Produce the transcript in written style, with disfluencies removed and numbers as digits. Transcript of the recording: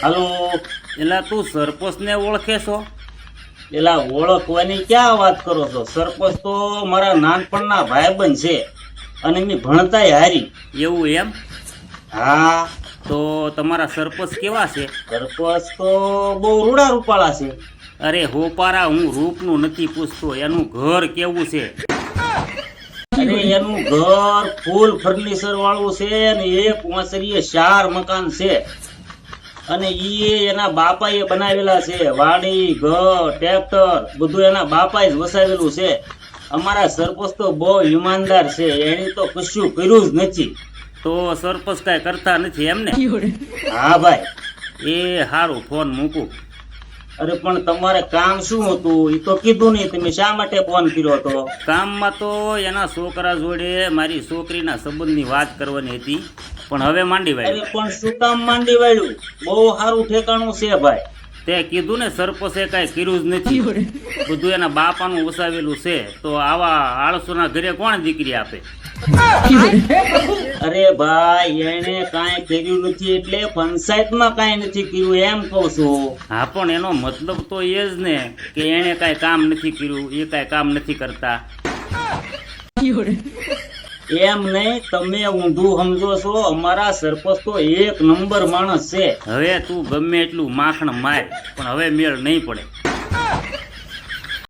હાલો, એલા તું સરપંચ ને ઓળખે છો? એલા ઓળખવાની ક્યાં વાત કરો છો? સરપંચ તો મારા નાનપણના ભાઈબંધ છે અને મેં ભણતાય હારી. એવું એમ? હા, તો તમારા સરપંચ કેવા છે? સરપંચ તો બહુ રૂડા રૂપાળા છે. અરે હોપારા, હું રૂપનું નથી પૂછતો, એનું ઘર કેવું છે? અરે એનું ઘર ફૂલ ફર્નિચર વાળું છે અને એક વાંસરીએ 4 મકાન છે અને એના બાપાએ બનાવેલા છે. વાડી, ઘર, ટ્રેક્ટર બધું એના બાપાએ જ વસાવેલું છે. અમારા સરપંચ તો બહુ ઈમાનદાર છે, એને તો કશું કર્યું જ નથી. તો સરપંચ કાંઈ કરતા નથી એમને? હા ભાઈ. એ સારું, ફોન મૂકું. અરે પણ તમારે કામ શું હતું એ તો કીધું નહીં. તમે શા માટે ફોન કર્યો હતો? કામમાં તો એના છોકરા જોડે મારી છોકરીના સંબંધની વાત કરવાની હતી, પણ હવે માંડી અરે વાળી. પણ શું કામ માંડી વાળ્યું? બહુ સારું ઠેકાણું છે ભાઈ. તે કીધું ને સરપંચે કાંઈ કર્યું જ નથી, બધું એના બાપાનું વસાવેલું છે. તો આવા આળસુના ઘરે કોણ દીકરી આપે? અરે ભાઈ, એને કાંઈ કર્યું નથી એટલે પંચાયતમાં કાંઈ નથી કર્યું એમ કહું છું. હા, પણ એનો મતલબ તો એ જ ને કે એણે કાંઈ કામ નથી કર્યું, એ કાંઈ કામ નથી કરતા. એમ નહીં, તમે ઊંધું સમજો છો. અમારા સરપંચ તો 1 નંબર માણસ છે. હવે તું ગમે એટલું માખણ માર, પણ હવે મેળ નહીં પડે.